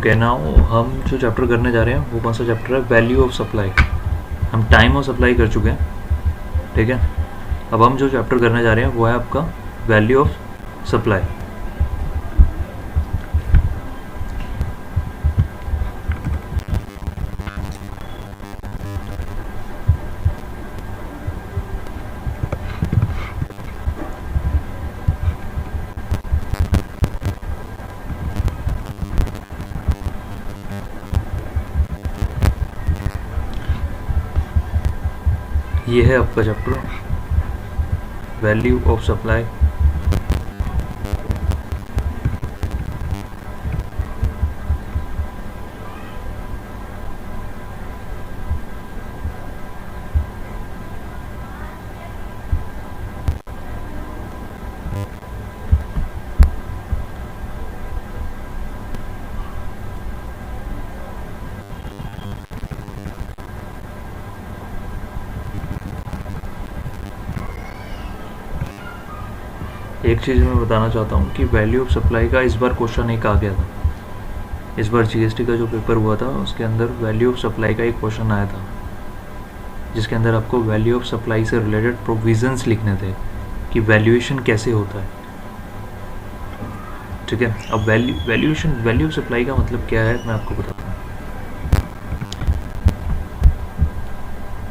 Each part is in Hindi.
ओके, नाउ हम जो चैप्टर करने जा रहे हैं वो कौन सा चैप्टर है? Value of supply. हम टाइम ऑफ सप्लाई कर चुके हैं, ठीक है। अब हम जो चैप्टर करने जा रहे हैं वो है आपका वैल्यू ऑफ सप्लाई। ये है आपका चैप्टर वैल्यू ऑफ सप्लाई। एक चीज़ मैं बताना चाहता हूँ कि वैल्यू ऑफ सप्लाई का इस बार क्वेश्चन एक आ गया था। इस बार जीएसटी का जो पेपर हुआ था उसके अंदर वैल्यू ऑफ सप्लाई का एक क्वेश्चन आया था, जिसके अंदर आपको वैल्यू ऑफ सप्लाई से रिलेटेड प्रोविजंस लिखने थे कि वैल्यूएशन कैसे होता है, ठीक है। अब वैल्यू ऑफ सप्लाई का मतलब क्या है मैं आपको बताता हूँ।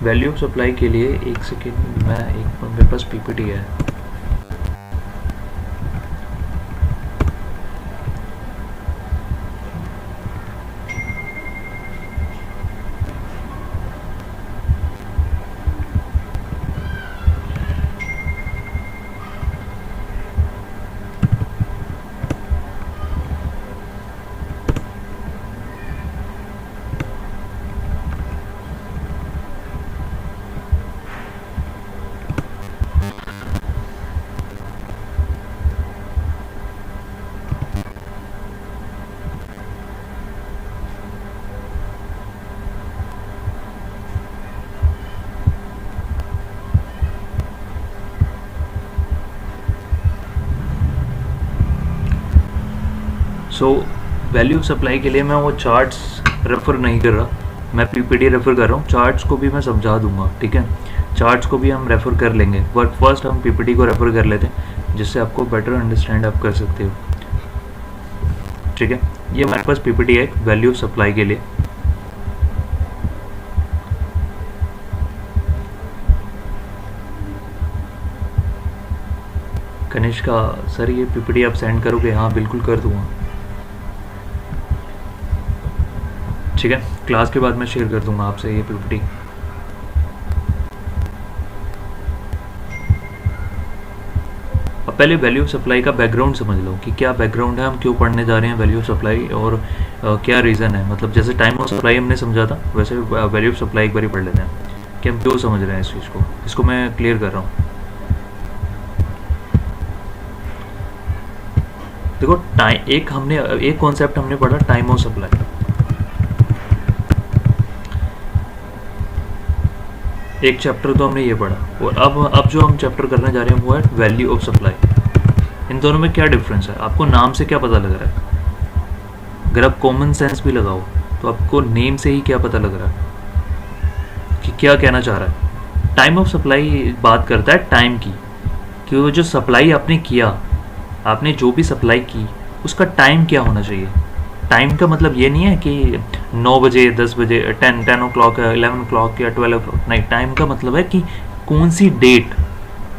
वैल्यू ऑफ सप्लाई के लिए एक सेकेंड, मेरे पास पीपीटी है। सो वैल्यू ऑफ सप्लाई के लिए मैं वो चार्ट्स रेफ़र नहीं कर रहा, मैं पीपीटी रेफ़र कर रहा हूँ। चार्ट्स को भी मैं समझा दूंगा, ठीक है। चार्ट्स को भी हम रेफ़र कर लेंगे, बट फर्स्ट हम पीपीटी को रेफ़र कर लेते हैं, जिससे आपको बेटर अंडरस्टैंड आप कर सकते हो, ठीक है। ये हमारे पास पीपीटी है वैल्यू ऑफ सप्लाई के लिए। कनिष्का सर, ये पीपीटी आप सेंड करोगे? हाँ बिल्कुल कर दूंगा, ठीक है। क्लास के बाद मैं शेयर कर दूंगा आपसे ये पीपीटी। अब पहले वैल्यू ऑफ सप्लाई का बैकग्राउंड समझ लो कि क्या बैकग्राउंड है, हम क्यों पढ़ने जा रहे हैं वैल्यू ऑफ सप्लाई, और क्या रीज़न है। मतलब जैसे टाइम ऑफ सप्लाई हमने समझा था, वैसे वैल्यू ऑफ सप्लाई एक बार ही पढ़ लेते हैं कि हम क्यों समझ रहे हैं इस चीज़ को। इसको मैं क्लियर कर रहा हूँ। देखो एक कॉन्सेप्ट हमने पढ़ा टाइम ऑफ सप्लाई। एक चैप्टर तो हमने ये पढ़ा, और अब जो हम चैप्टर करने जा रहे हैं वो है वैल्यू ऑफ सप्लाई। इन दोनों में क्या डिफरेंस है, आपको नाम से क्या पता लग रहा है? अगर आप कॉमन सेंस भी लगाओ तो आपको नेम से ही क्या पता लग रहा है कि क्या कहना चाह रहा है। टाइम ऑफ सप्लाई बात करता है टाइम की, कि वो जो सप्लाई आपने किया, आपने जो भी सप्लाई की उसका टाइम क्या होना चाहिए। टाइम का मतलब ये नहीं है कि 9 बजे, 10 बजे, 10 o'clock, 11 o'clock या 12 o'clock, नहीं। टाइम का मतलब है कि कौन सी डेट,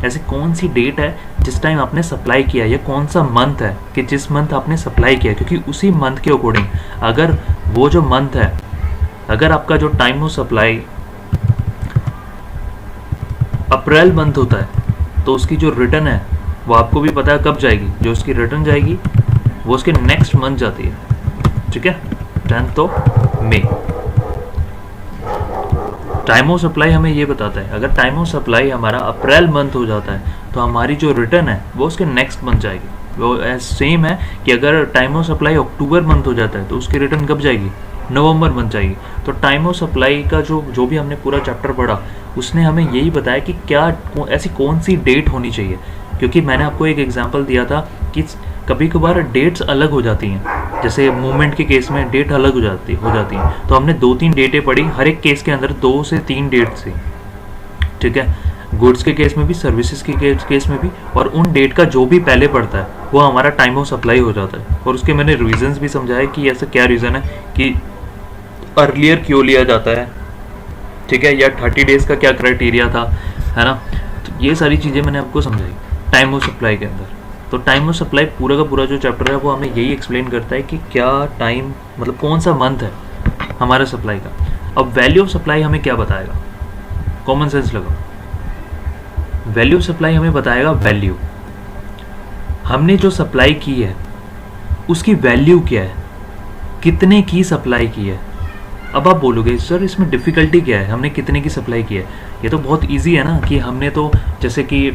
ऐसे कौन सी डेट है जिस टाइम आपने सप्लाई किया, या कौन सा मंथ है कि जिस मंथ आपने सप्लाई किया, क्योंकि उसी मंथ के अकॉर्डिंग अगर वो जो मंथ है, अगर आपका जो time of supply April month होता है तो उसकी जो रिटर्न है वो आपको भी पता है कब जाएगी। जो उसकी रिटर्न जाएगी वो उसके नेक्स्ट मंथ जाती है, ठीक है, 10th of May. Time of supply हमें ये बताता है अगर टाइम ऑफ सप्लाई हमारा अप्रैल मंथ हो जाता है तो हमारी जो रिटर्न है वो उसके नेक्स्ट मंथ जाएगी। वो सेम है कि अगर time of supply October month हो जाता है तो उसकी रिटर्न कब जाएगी? नवंबर मंथ जाएगी। तो टाइम ऑफ सप्लाई का जो भी हमने पूरा चैप्टर पढ़ा उसने हमें यही बताया कि क्या ऐसी कौन सी डेट होनी चाहिए, क्योंकि मैंने आपको एक एग्जांपल दिया था कि कभी कभार डेट्स अलग हो जाती हैं। जैसे मूवमेंट के केस में डेट अलग हो जाती है, तो हमने 2-3 डेटें पढ़ी, हर एक केस के अंदर 2 से 3 डेट थी, ठीक है। गुड्स के केस में भी, सर्विसेज के केस में भी, और उन डेट का जो भी पहले पड़ता है वो हमारा टाइम ऑफ सप्लाई हो जाता है। और उसके मैंने रीजंस भी समझाए कि ऐसा क्या रीज़न है कि अर्लियर क्यों लिया जाता है, ठीक है, या 30 डेज़ का क्या क्राइटेरिया था, है ना। तो ये सारी चीज़ें मैंने आपको समझाई टाइम ऑफ सप्लाई के अंदर। तो टाइम ऑफ सप्लाई पूरा का पूरा जो चैप्टर है वो हमें यही एक्सप्लेन करता है कि क्या टाइम, मतलब कौन सा मंथ है हमारा सप्लाई का। अब वैल्यू ऑफ सप्लाई हमें क्या बताएगा, कॉमन सेंस लगाओ। वैल्यू ऑफ सप्लाई हमें बताएगा वैल्यू, हमने जो सप्लाई की है उसकी वैल्यू क्या है, कितने की सप्लाई की है। अब आप बोलोगे सर इसमें डिफ़िकल्टी क्या है, हमने कितने की सप्लाई की है। ये तो बहुत इजी है ना, कि हमने तो जैसे कि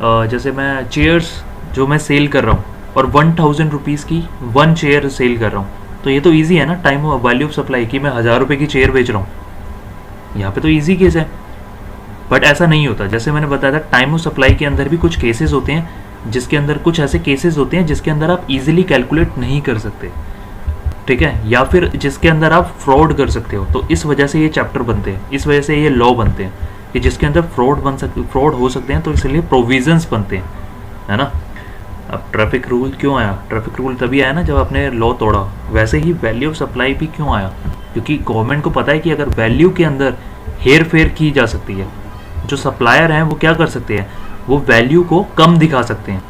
जैसे मैं चेयर्स जो मैं सेल कर रहा हूँ और 1000 रुपीज़ की 1 चेयर सेल कर रहा हूँ, तो ये तो इजी है ना, time of value of supply की। मैं 1000 रुपये की चेयर बेच रहा हूँ, यहाँ पे तो इजी केस है। बट ऐसा नहीं होता, जैसे मैंने बताया था टाइम ऑफ सप्लाई के अंदर भी कुछ केसेस होते हैं, जिसके अंदर कुछ ऐसे केसेस होते हैं जिसके अंदर आप इजीली कैलकुलेट नहीं कर सकते, ठीक है, या फिर जिसके अंदर आप फ्रॉड कर सकते हो। तो इस वजह से ये चैप्टर बनते हैं, इस वजह से ये लॉ बनते हैं कि जिसके अंदर फ्रॉड हो सकते हैं, तो इसलिए प्रोविजंस बनते हैं, है ना। अब ट्रैफिक रूल क्यों आया, ट्रैफिक रूल तभी आया ना जब आपने लॉ तोड़ा। वैसे ही वैल्यू ऑफ सप्लाई भी क्यों आया, क्योंकि गवर्नमेंट को पता है कि अगर वैल्यू के अंदर हेर फेर की जा सकती है, जो सप्लायर हैं वो क्या कर सकते हैं, वो वैल्यू को कम दिखा सकते हैं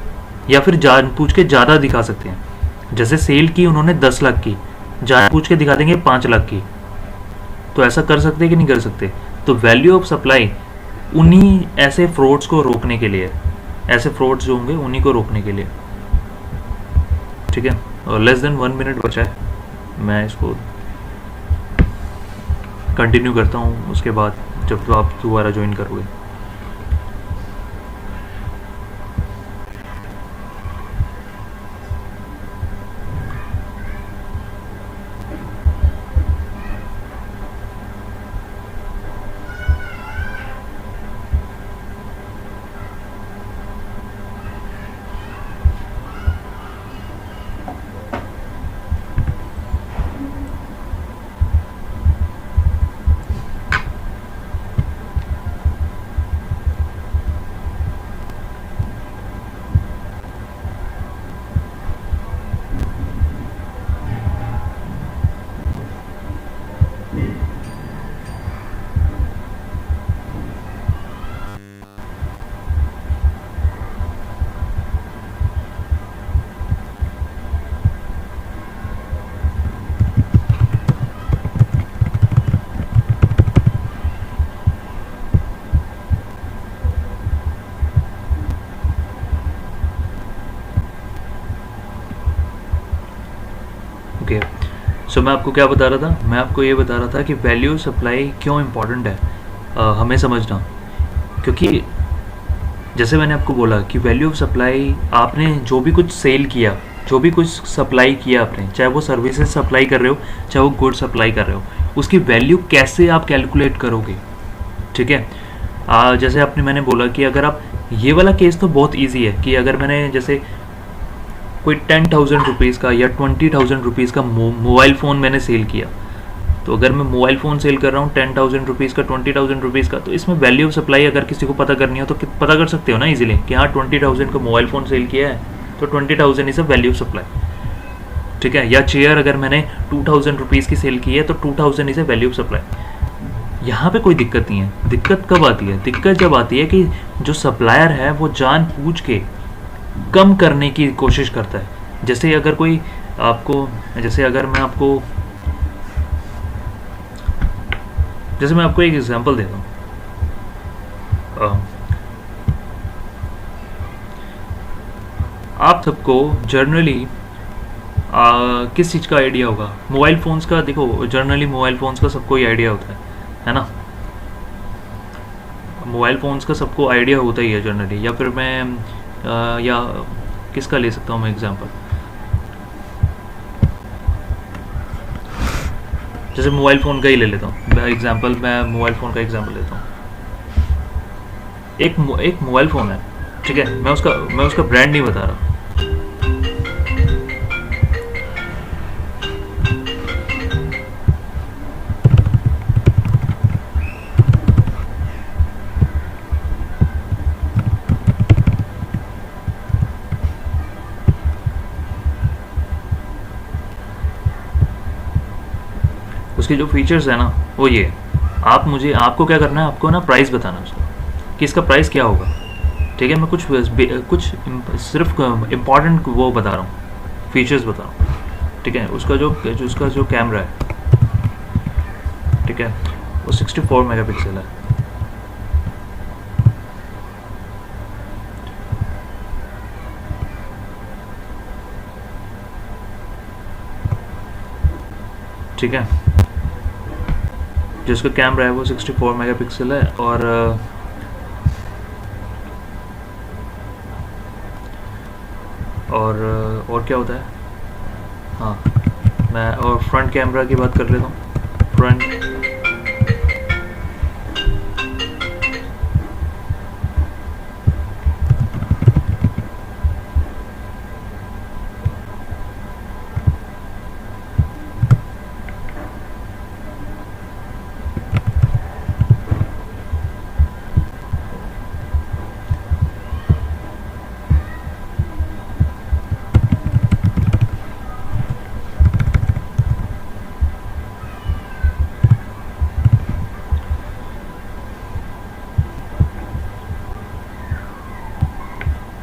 या फिर जानबूझ के ज़्यादा दिखा सकते हैं। जैसे सेल की उन्होंने 10 लाख की, जानबूझ के दिखा देंगे 5 लाख की। तो ऐसा कर सकते हैं कि नहीं कर सकते। तो वैल्यू ऑफ सप्लाई उन्हीं ऐसे फ्रॉड्स को रोकने के लिए, ऐसे फ्रॉड्स जो होंगे उन्हीं को रोकने के लिए, ठीक है। और लेस देन 1 मिनट बचा है, मैं इसको कंटिन्यू करता हूँ उसके बाद जब तो आप दोबारा ज्वाइन करोगे। ओके, सो मैं आपको क्या बता रहा था, मैं आपको ये बता रहा था कि वैल्यू सप्लाई क्यों इम्पोर्टेंट है हमें समझना। क्योंकि जैसे मैंने आपको बोला कि वैल्यू ऑफ सप्लाई, आपने जो भी कुछ सेल किया, जो भी कुछ सप्लाई किया आपने, चाहे वो सर्विसेज सप्लाई कर रहे हो, चाहे वो गुड सप्लाई कर रहे हो, उसकी वैल्यू कैसे आप कैलकुलेट करोगे, ठीक है। जैसे आपने मैंने बोला कि अगर आप, ये वाला केस तो बहुत ईजी है कि अगर मैंने जैसे कोई 10,000 रुपीज़ का या 20,000 रुपीज़ का मोबाइल फ़ोन मैंने सेल किया, तो अगर मैं मोबाइल फ़ोन सेल कर रहा हूँ 10,000 रुपीज़ का, 20,000 रुपीज़ का, तो इसमें वैल्यू ऑफ सप्लाई अगर किसी को पता करनी हो तो पता कर सकते हो ना इजीली कि हाँ 20,000 का मोबाइल फ़ोन सेल किया है तो 20,000 is a value of supply, ठीक है। या चेयर अगर मैंने 2,000 रुपीज़ की सेल की है तो 2,000 is a value of supply. यहाँ पे कोई दिक्कत नहीं है। दिक्कत कब आती है, दिक्कत जब आती है कि जो सप्लायर है वो जानबूझ के कम करने की कोशिश करता है। जैसे अगर कोई आपको, जैसे अगर मैं आपको, जैसे मैं आपको एक एग्जांपल देता हूँ, आप सबको जनरली किस चीज़ का आइडिया होगा, मोबाइल फ़ोन्स का। देखो जनरली मोबाइल फ़ोन्स का सबको ही आइडिया होता है ना। मोबाइल फ़ोन्स का सबको आइडिया होता ही है जनरली। या फिर मैं या किसका ले सकता हूँ मैं एग्जांपल, जैसे मोबाइल फ़ोन का ही ले लेता हूँ एग्जांपल। मैं मोबाइल फ़ोन का एग्जांपल लेता हूँ। एक मोबाइल फ़ोन है, ठीक है, मैं उसका ब्रांड नहीं बता रहा। उसके जो फीचर्स है ना वो ये, आपको क्या करना है, आपको ना प्राइस बताना है उसका कि इसका प्राइस क्या होगा। ठीक है, मैं कुछ सिर्फ इम्पॉर्टेंट वो बता रहा हूँ, फीचर्स बता रहा हूँ। ठीक है, उसका जो कैमरा है, ठीक है, वो 64 मेगापिक्सल है। ठीक है, जिसका कैमरा है वो 64 मेगापिक्सल है। और क्या होता है, हाँ मैं और फ्रंट कैमरा की बात कर लेता हूँ। फ्रंट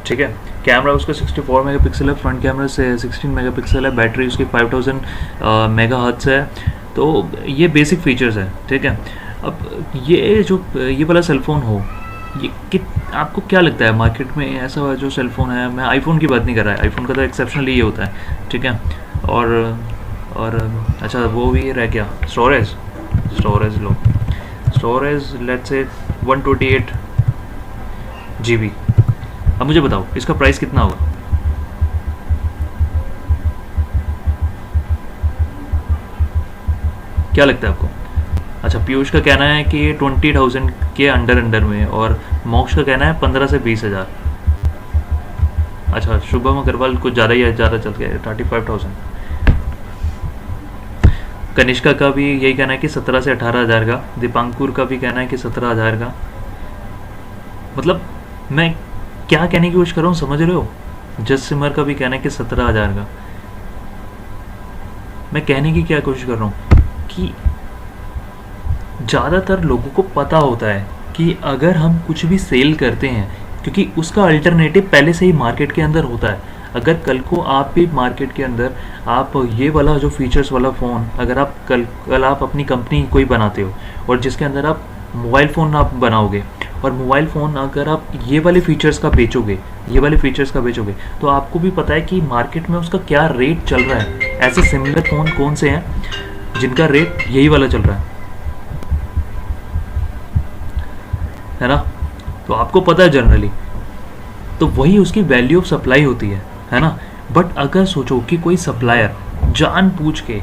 ठीक है, कैमरा उसका 64 मेगापिक्सल है, फ्रंट कैमरा से 16 मेगापिक्सल है, बैटरी उसकी 5000 मेगा हर्ट्ज है। तो ये बेसिक फीचर्स है। ठीक है, अब ये वाला सेलफोन हो, ये कि आपको क्या लगता है मार्केट में ऐसा जो सेलफोन है, मैं आईफोन की बात नहीं कर रहा है, आईफोन का तो एक्सेप्शनली ये होता है। ठीक है, और अच्छा वो भी रह गया storage low, storage let's say 128 GB। अब मुझे बताओ इसका प्राइस कितना होगा। क्या लगता है आपको? अच्छा, पीयूष का कहना है कि 20,000 के अंडर में, और मोक्ष का कहना है 15 से 20,000। अच्छा, शुभम अग्रवाल कुछ ज़्यादा चल गया, 35,000। कनिष्का का भी यही कहना है कि 17 से 18,000 का। दीपांकुर का भी कहना है कि 17,000 का। मतलब मैं क्या कहने की कोशिश कर रहा हूँ, समझ रहे हो? जस सिमर का भी कहना है कि 17,000 का। मैं कहने की क्या कोशिश कर रहा हूँ कि ज़्यादातर लोगों को पता होता है कि अगर हम कुछ भी सेल करते हैं, क्योंकि उसका अल्टरनेटिव पहले से ही मार्केट के अंदर होता है। अगर कल को आप भी मार्केट के अंदर आप ये वाला जो फीचर्स वाला फ़ोन, अगर आप कल आप अपनी कंपनी कोई बनाते हो और जिसके अंदर आप मोबाइल फ़ोन आप बनाओगे, और मोबाइल फ़ोन अगर आप ये वाले फीचर्स का बेचोगे, तो आपको भी पता है कि मार्केट में उसका क्या रेट चल रहा है। ऐसे सिमिलर फ़ोन कौन से हैं जिनका रेट यही वाला चल रहा है ना? तो आपको पता है जनरली, तो वही उसकी वैल्यू ऑफ सप्लाई होती है ना? बट अगर सोचो कि कोई सप्लायर जानबूझ के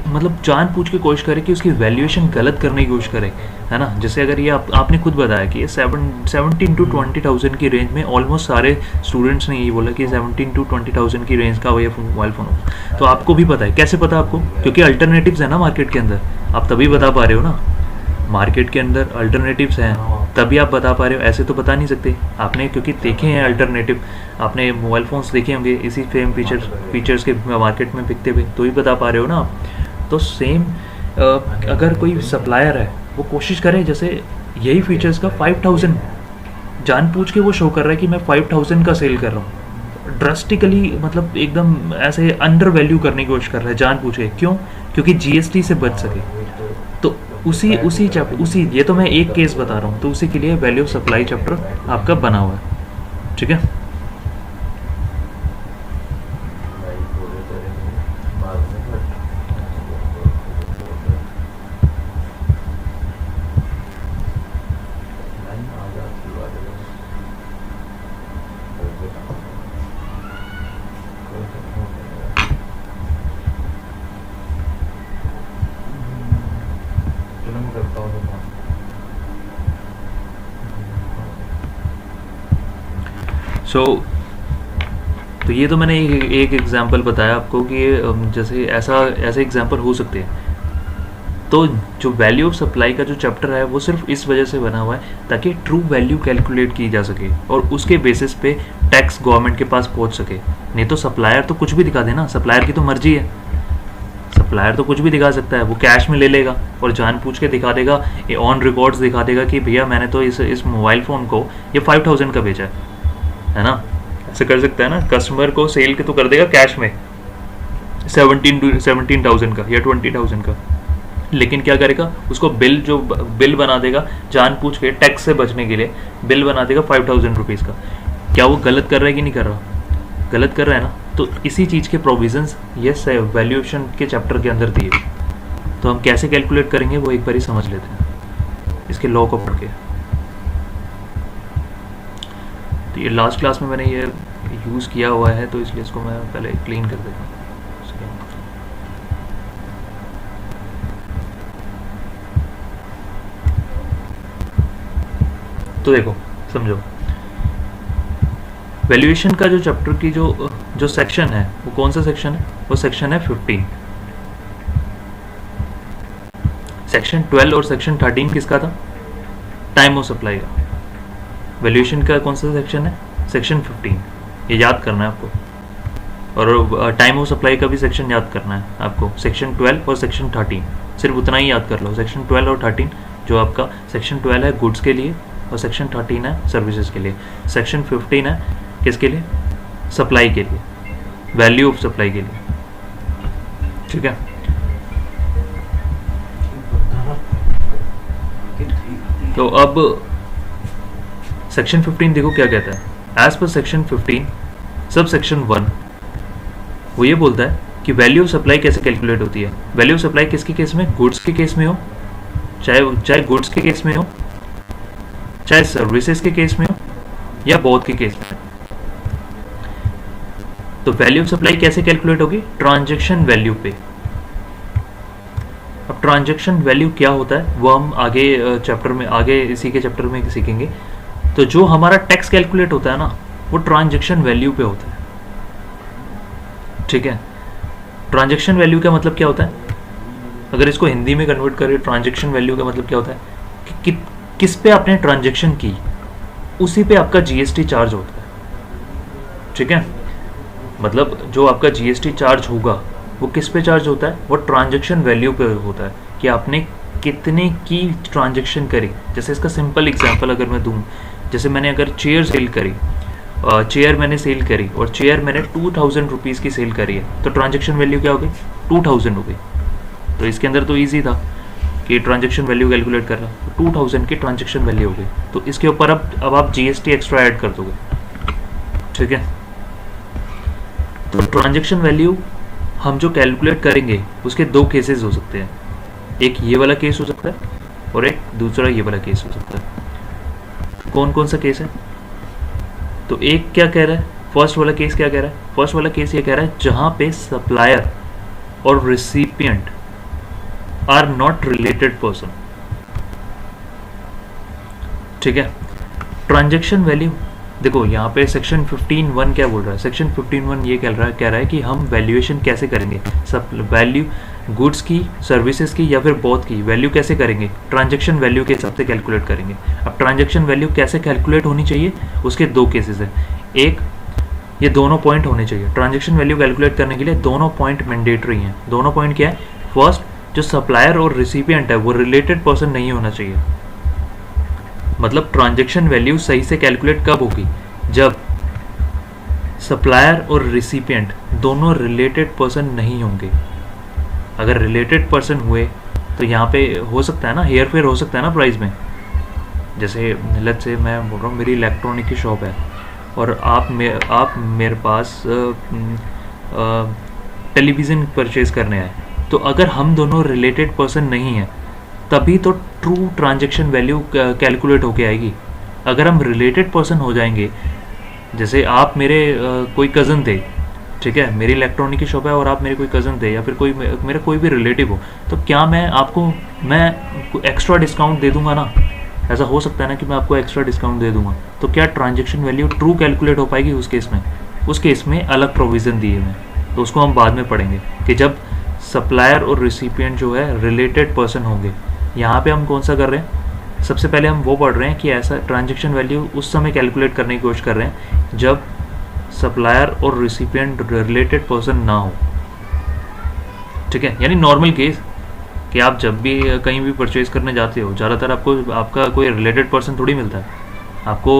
मतलब जानबूझ के कोशिश करे कि उसकी वैल्यूएशन गलत करने की कोशिश करे, है ना? जैसे अगर ये आपने खुद बताया कि ये 17 to 20,000 की रेंज में, ऑलमोस्ट सारे स्टूडेंट्स ने यही बोला कि 17 to 20,000 की रेंज का ये मोबाइल फ़ोन हो। तो आपको भी पता है, कैसे पता आपको? क्योंकि अल्टरनेटिव्स है ना मार्केट के अंदर, आप तभी बता पा रहे हो ना। मार्केट के अंदर अल्टरनेटिव्स हैं तभी आप बता पा रहे हो, ऐसे तो बता नहीं सकते आपने, क्योंकि देखे हैं अल्टरनेटिव, आपने मोबाइल फ़ोन्स देखे होंगे इसी सेम फीचर्स के मार्केट में बिकते हुए, तो ही बता पा रहे हो ना आप। तो सेम अगर कोई सप्लायर है वो कोशिश करे जैसे यही फीचर्स का 5,000 जानबूझ के वो शो कर रहा है कि मैं 5,000 का सेल कर रहा हूँ, ड्रास्टिकली मतलब एकदम ऐसे अंडर वैल्यू करने की कोशिश कर रहा है जानबूझ के। क्यों? क्योंकि जीएसटी से बच सके। तो उसी ये तो मैं एक केस बता रहा हूँ, तो उसी के लिए वैल्यू ऑफ सप्लाई चैप्टर आपका बना हुआ है। ठीक है, तो ये तो मैंने एक एग्जांपल बताया आपको कि जैसे ऐसे एग्जांपल हो सकते हैं। तो जो वैल्यू ऑफ सप्लाई का जो चैप्टर है वो सिर्फ इस वजह से बना हुआ है ताकि ट्रू वैल्यू कैलकुलेट की जा सके और उसके बेसिस पे टैक्स गवर्नमेंट के पास पहुंच सके। नहीं तो सप्लायर तो कुछ भी दिखा देना, सप्लायर की तो मर्जी है। सप्लायर तो कुछ भी दिखा सकता है, वो कैश में ले लेगा और जानबूझ के दिखा देगा, ये ऑन रिकॉर्ड्स दिखा देगा कि भैया मैंने तो इस मोबाइल फ़ोन को ये 5000 का बेचा है ना। ऐसे कर सकता है ना, कस्टमर को सेल के तो कर देगा कैश में 17,000 का या 20,000 का, लेकिन क्या करेगा, उसको बिल बना देगा जानबूझ के, टैक्स से बचने के लिए बिल बना देगा 5,000 रुपीज़ का। क्या वो गलत कर रहा है कि नहीं कर रहा? गलत कर रहा है ना। तो इसी चीज़ के प्रोविजंस यस वैल्यूएशन के चैप्टर के अंदर दिए। तो हम कैसे कैलकुलेट करेंगे वो एक बार ही समझ लेते हैं इसके लॉ को पढ़ के। तो ये लास्ट क्लास में मैंने ये यूज़ किया हुआ है, तो इसलिए इसको मैं पहले क्लीन कर देता हूँ। तो देखो समझो, वैल्यूएशन का जो चैप्टर की जो सेक्शन है वो कौन सा सेक्शन है? वो सेक्शन है 15। सेक्शन 12 और सेक्शन 13 किसका था? टाइम ऑफ सप्लाई का। वैल्यूएशन का कौन सा सेक्शन है? सेक्शन 15। ये याद करना है आपको। और टाइम ऑफ सप्लाई का भी सेक्शन याद करना है आपको, सेक्शन 12 और सेक्शन 13। सिर्फ उतना ही याद कर लो, सेक्शन 12 और 13। जो आपका सेक्शन 12 है गुड्स के लिए और सेक्शन 13 है सर्विसेज के लिए। सेक्शन 15 है किसके लिए? सप्लाई के लिए, वैल्यू ऑफ सप्लाई के लिए। ठीक है। तो अब सेक्शन 15 देखो क्या कहता है। As per section 15 sub section 1 वो ये बोलता है कि वैल्यू ऑफ सप्लाई कैसे कैलकुलेट होती है। वैल्यू ऑफ सप्लाई किसके केस में? गुड्स के केस में हो, चाहे गुड्स के केस में हो, चाहे सर्विसेज के केस में हो, या बोथ के केस में। तो वैल्यू ऑफ सप्लाई कैसे कैलकुलेट होगी? ट्रांजैक्शन वैल्यू पे। अब ट्रांजैक्शन वैल्यू क्या होता है वो हम आगे चैप्टर में, आगे इसी के चैप्टर में सीखेंगे। तो जो हमारा टैक्स कैलकुलेट होता है ना, वो ट्रांजैक्शन वैल्यू पे होता है। ठीक है। ट्रांजैक्शन वैल्यू का मतलब क्या होता है? अगर इसको हिंदी में कन्वर्ट करें, ट्रांजैक्शन वैल्यू का मतलब क्या होता है कि किस पे आपने ट्रांजैक्शन की, उसी पे आपका जीएसटी चार्ज होता है। ठीक है। मतलब जो आपका जीएसटी चार्ज होगा वो किस पे चार्ज होता है? वो ट्रांजैक्शन वैल्यू पे होता है कि आपने कितने की ट्रांजैक्शन करी। जैसे इसका सिंपल एग्जांपल अगर मैं दूं, जैसे मैंने अगर चेयर सेल करी, चेयर मैंने सेल करी और चेयर मैंने 2,000 रुपीज़ की सेल करी है, तो ट्रांजैक्शन वैल्यू क्या हो गई? 2,000 हो गई। तो इसके अंदर तो ईजी था कि ट्रांजैक्शन वैल्यू कैलकुलेट कर रहा, 2,000 की ट्रांजैक्शन वैल्यू हो गई। तो इसके ऊपर अब आप जीएसटी एक्स्ट्रा ऐड कर दोगे। ठीक है। तो ट्रांजैक्शन वैल्यू हम जो कैलकुलेट करेंगे उसके दो केसेस हो सकते हैं। एक ये वाला केस हो सकता है और एक दूसरा ये वाला केस हो सकता है। कौन कौन सा केस है? तो एक क्या कह रहा है, फर्स्ट वाला केस क्या कह रहा है? फर्स्ट वाला केस ये कह रहा है जहां पे सप्लायर और recipient are not related person. ठीक है। ट्रांजैक्शन वैल्यू देखो यहाँ पे सेक्शन 15(1) क्या बोल रहा है? सेक्शन 15(1) ये कह रहा है कि हम वैल्यूएशन कैसे करेंगे, सब वैल्यू गुड्स की, सर्विसेज की या फिर बोथ की वैल्यू कैसे करेंगे? ट्रांजैक्शन वैल्यू के हिसाब से कैलकुलेट करेंगे। अब ट्रांजैक्शन वैल्यू कैसे कैलकुलेट होनी चाहिए, उसके दो केसेस हैं। एक, ये दोनों पॉइंट होने चाहिए ट्रांजैक्शन वैल्यू कैलकुलेट करने के लिए। दोनों पॉइंट मैंडेटरी हैं। दोनों पॉइंट क्या है? फर्स्ट, जो सप्लायर और रिसिपिएंट है वो रिलेटेड पर्सन नहीं होना चाहिए। मतलब ट्रांजैक्शन वैल्यू सही से कैलकुलेट कब होगी? जब सप्लायर और रिसिपिएंट दोनों रिलेटेड पर्सन नहीं होंगे। अगर रिलेटेड पर्सन हुए तो यहाँ पे हो सकता है ना, हेयर फेयर हो सकता है ना प्राइस में। जैसे लेट्स से मैं बोल रहा हूँ मेरी इलेक्ट्रॉनिक की शॉप है और आप मेरे पास टेलीविज़न परचेज करने आए, तो अगर हम दोनों रिलेटेड पर्सन नहीं हैं तभी तो ट्रू ट्रांजैक्शन वैल्यू कैलकुलेट होके आएगी। अगर हम रिलेटेड पर्सन हो जाएंगे, जैसे आप मेरे कोई कज़न थे, ठीक है, मेरी इलेक्ट्रॉनिक की शॉप है और आप मेरे कोई कज़न थे या फिर कोई मेरा कोई भी रिलेटिव हो, तो क्या मैं एक्स्ट्रा डिस्काउंट दे दूंगा ना? ऐसा हो सकता है ना कि मैं आपको एक्स्ट्रा डिस्काउंट दे दूंगा। तो क्या ट्रांजैक्शन वैल्यू ट्रू कैलकुलेट हो पाएगी उस केस में? उस केस में अलग प्रोविज़न दिए हैं, तो उसको हम बाद में पढ़ेंगे कि जब सप्लायर और रिसिपिएंट जो है रिलेटेड पर्सन होंगे। यहाँ पे हम कौन सा कर रहे हैं? सबसे पहले हम वो पढ़ रहे हैं कि ऐसा ट्रांजैक्शन वैल्यू उस समय कैलकुलेट करने की कोशिश कर रहे हैं जब सप्लायर और रिसिपिएंट रिलेटेड पर्सन ना हो। ठीक है, यानी नॉर्मल केस कि आप जब भी कहीं भी परचेज करने जाते हो, ज़्यादातर आपको आपका कोई रिलेटेड पर्सन थोड़ी मिलता है। आपको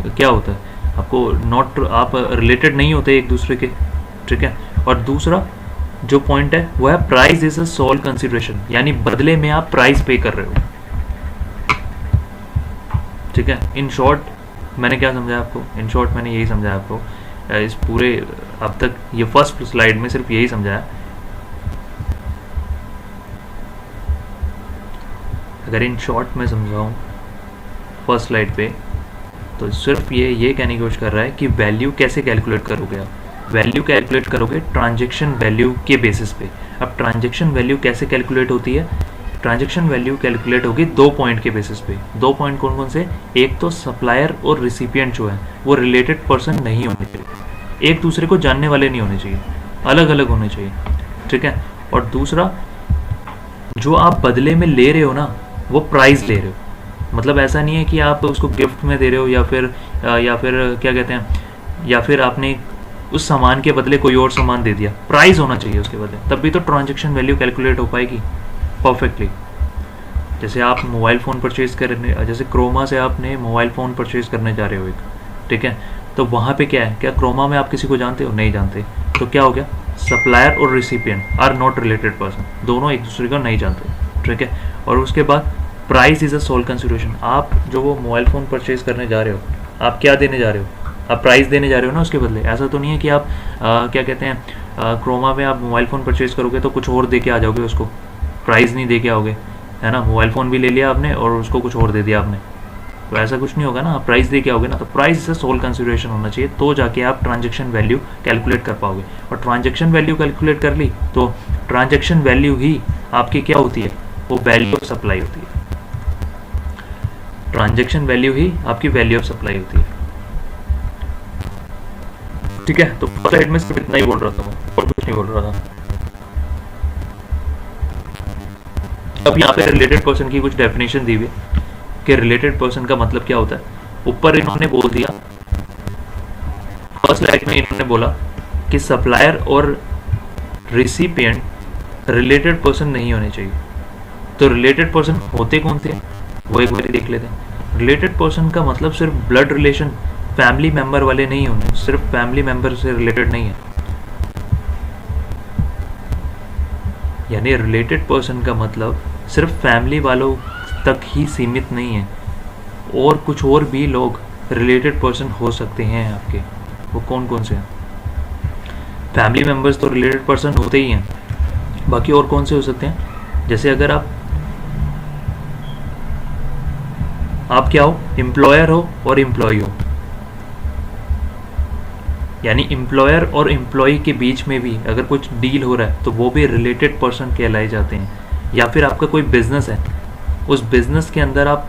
क्या होता है, आपको नॉट आप रिलेटेड नहीं होते एक दूसरे के। ठीक है, और दूसरा जो पॉइंट है वो है price is a sole consideration, यानी बदले में आप प्राइस पे कर रहे हो। ठीक है, इन शॉर्ट मैंने क्या समझाया आपको, इन शॉर्ट मैंने यही समझाया आपको इस पूरे अब तक ये फर्स्ट स्लाइड में सिर्फ यही समझाया। अगर इन शॉर्ट में समझाऊँ फर्स्ट स्लाइड पे, तो सिर्फ ये कहने की कोशिश कर रहा है कि वैल्यू कैसे कैलकुलेट करोगे आप। वैल्यू कैलकुलेट करोगे ट्रांजैक्शन वैल्यू के बेसिस पे। अब ट्रांजैक्शन वैल्यू कैसे कैलकुलेट होती है, ट्रांजैक्शन वैल्यू कैलकुलेट होगी 2 पॉइंट के बेसिस पे। 2 पॉइंट कौन कौन से, एक तो सप्लायर और रिसिपिएंट जो है वो रिलेटेड पर्सन नहीं होने चाहिए, एक दूसरे को जानने वाले नहीं होने चाहिए, अलग अलग होने चाहिए। ठीक है, और दूसरा जो आप बदले में ले रहे हो ना वो प्राइस ले रहे हो। मतलब ऐसा नहीं है कि आप उसको गिफ्ट में दे रहे हो या फिर क्या कहते हैं, या फिर आपने उस सामान के बदले कोई और सामान दे दिया, प्राइस होना चाहिए उसके बदले, तब भी तो ट्रांजैक्शन वैल्यू कैलकुलेट हो पाएगी परफेक्टली। जैसे आप मोबाइल फ़ोन परचेज़ करने, जैसे क्रोमा से आपने मोबाइल फ़ोन परचेज़ करने जा रहे हो एक, ठीक है, तो वहाँ पे क्या है, क्या क्रोमा में आप किसी को जानते हो, नहीं जानते, तो क्या हो गया, सप्लायर और recipient are not related person, दोनों एक दूसरे को नहीं जानते। ठीक है, और उसके बाद price is a sole consideration. आप जो वो मोबाइल फ़ोन परचेज़ करने जा रहे हो, आप क्या देने जा रहे हो, आप प्राइस देने जा रहे हो ना उसके बदले। ऐसा तो नहीं है कि आप क्या कहते हैं, क्रोमा में आप मोबाइल फ़ोन परचेज़ करोगे तो कुछ और दे के आ जाओगे, उसको प्राइस नहीं दे के आओगे, है ना। मोबाइल फ़ोन भी ले लिया आपने और उसको कुछ और दे दिया आपने, तो ऐसा कुछ नहीं होगा ना, आप प्राइस दे के आओगे ना। तो प्राइस से सोल कंसिडरेशन होना चाहिए, तो जाके आप ट्रांजैक्शन वैल्यू कैलकुलेट कर पाओगे। और ट्रांजैक्शन वैल्यू कैलकुलेट कर ली तो ट्रांजैक्शन वैल्यू ही आपकी क्या होती है, वो वैल्यू ऑफ सप्लाई होती है। ट्रांजैक्शन वैल्यू ही आपकी वैल्यू ऑफ सप्लाई होती है। ठीक है, तो फर्स्ट स्लाइड में सिर्फ इतना ही बोल रहा था मैं, और कुछ नहीं बोल रहा था। अब यहाँ पे रिलेटेड पर्सन की कुछ डेफिनेशन दी हुई है कि रिलेटेड पर्सन का मतलब क्या होता है। ऊपर इन्होंने बोल दिया, फर्स्ट स्लाइड में इन्होंने बोला कि सप्लायर और रिसिपिएंट रिलेटेड पर्सन नहीं होने चाहिए। तो रिलेटेड पर्सन होते कौन थे, वो एक बार देख लेते हैं। रिलेटेड पर्सन का मतलब सिर्फ ब्लड रिलेशन, फैमिली मेंबर वाले नहीं होने, सिर्फ फैमिली मेंबर से रिलेटेड नहीं है। यानी रिलेटेड पर्सन का मतलब सिर्फ फैमिली वालों तक ही सीमित नहीं है, और कुछ और भी लोग रिलेटेड पर्सन हो सकते हैं आपके। वो कौन कौन से हैं, फैमिली मेंबर्स तो रिलेटेड पर्सन होते ही हैं, बाकी और कौन से हो सकते हैं, जैसे अगर आप क्या हो, एम्प्लॉयर हो और एम्प्लॉय हो, यानी एम्प्लॉयर और एम्प्लॉय के बीच में भी अगर कुछ डील हो रहा है तो वो भी रिलेटेड पर्सन कहलाए जाते हैं। या फिर आपका कोई बिजनेस है, उस बिजनेस के अंदर आप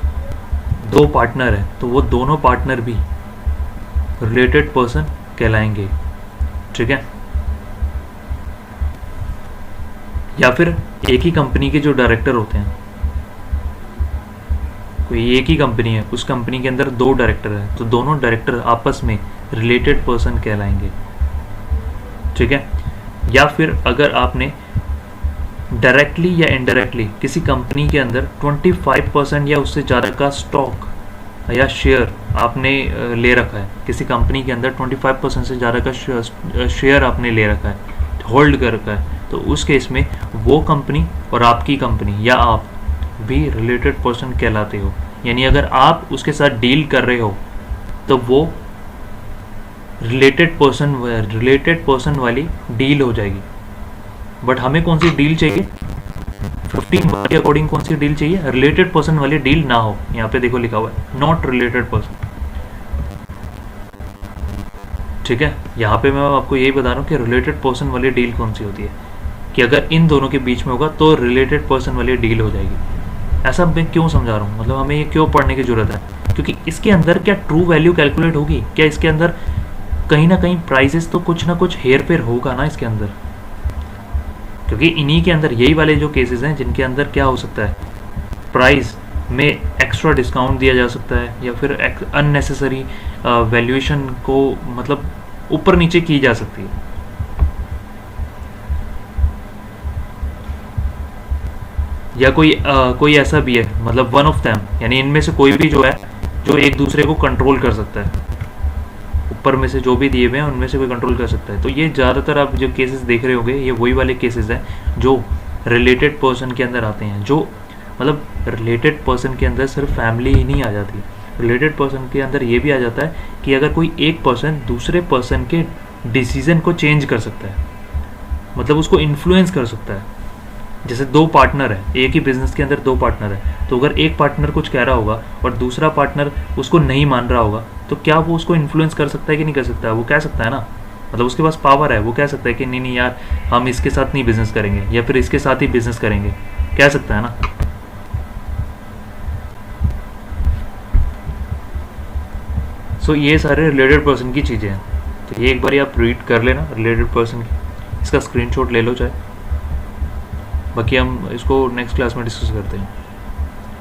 2 पार्टनर हैं, तो वो दोनों पार्टनर भी रिलेटेड पर्सन कहलाएंगे। ठीक है, या फिर एक ही कंपनी के जो डायरेक्टर होते हैं, कोई एक ही कंपनी है, उस कंपनी के अंदर 2 डायरेक्टर हैं, तो दोनों डायरेक्टर आपस में रिलेटेड पर्सन कहलाएंगे। ठीक है, या फिर अगर आपने डायरेक्टली या इनडायरेक्टली किसी कंपनी के अंदर 25% या उससे ज़्यादा का स्टॉक या शेयर आपने ले रखा है, किसी कंपनी के अंदर 25% से ज़्यादा का शेयर आपने ले रखा है, होल्ड कर रखा है, तो उस केस में वो कंपनी और आपकी कंपनी या आप भी रिलेटेड पर्सन कहलाते हो। यानी अगर आप उसके साथ डील कर रहे हो तो वो रिलेटेड पर्सन वाली डील हो जाएगी। बट हमें कौन सी डील चाहिए, 15 के अकॉर्डिंग कौन सी डील चाहिए, रिलेटेड पर्सन वाली डील ना हो। यहाँ पे देखो लिखा हुआ है नॉट रिलेटेड पर्सन। ठीक है, यहाँ पे मैं आपको यही बता रहा हूँ कि रिलेटेड पर्सन वाली डील कौन सी होती है, कि अगर इन दोनों के बीच में होगा तो रिलेटेड पर्सन वाली डील हो जाएगी। ऐसा मैं क्यों समझा रहा हूँ, मतलब हमें ये क्यों पढ़ने की जरूरत है, क्योंकि इसके अंदर क्या ट्रू वैल्यू कैलकुलेट होगी क्या, इसके अंदर कहीं ना कहीं प्राइसेस तो कुछ ना कुछ हेर फेर होगा ना इसके अंदर, क्योंकि इन्हीं के अंदर यही वाले जो केसेस हैं जिनके अंदर क्या हो सकता है, प्राइस में एक्स्ट्रा डिस्काउंट दिया जा सकता है, या फिर अननेसेसरी वैल्यूएशन को मतलब ऊपर नीचे की जा सकती है। या कोई ऐसा भी है, मतलब वन ऑफ देम, यानी इनमें से कोई भी जो है जो एक दूसरे को कंट्रोल कर सकता है, ऊपर में से जो भी दिए हुए हैं उनमें से कोई कंट्रोल कर सकता है। तो ये ज़्यादातर आप जो केसेस देख रहे होंगे ये वही वाले केसेस हैं जो रिलेटेड पर्सन के अंदर आते हैं। जो मतलब रिलेटेड पर्सन के अंदर सिर्फ फैमिली ही नहीं आ जाती, रिलेटेड पर्सन के अंदर ये भी आ जाता है कि अगर कोई एक पर्सन दूसरे पर्सन के डिसीजन को चेंज कर सकता है, मतलब उसको इन्फ्लुएंस कर सकता है। जैसे दो पार्टनर है, एक ही बिजनेस के अंदर दो पार्टनर है, तो अगर एक पार्टनर कुछ कह रहा होगा और दूसरा पार्टनर उसको नहीं मान रहा होगा, तो क्या वो उसको इन्फ्लुएंस कर सकता है कि नहीं कर सकता है? वो कह सकता है ना, मतलब उसके पास पावर है, वो कह सकता है कि नहीं नहीं यार हम इसके साथ नहीं बिजनेस करेंगे, या फिर इसके साथ ही बिजनेस करेंगे, कह सकता है ना। सो ये सारे रिलेटेड पर्सन की चीज़ें हैं। तो ये एक बार आप रीड कर लेना रिलेटेड पर्सन की, इसका स्क्रीनशॉट ले लो चाहे, बाकी हम इसको नेक्स्ट क्लास में डिस्कस करते हैं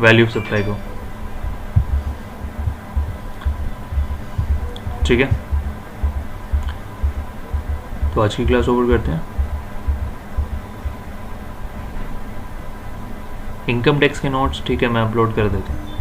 वैल्यू ऑफ सप्लाई को। ठीक है, तो आज की क्लास ओवर करते हैं। इनकम टैक्स के नोट्स ठीक है मैं अपलोड कर देता हूँ।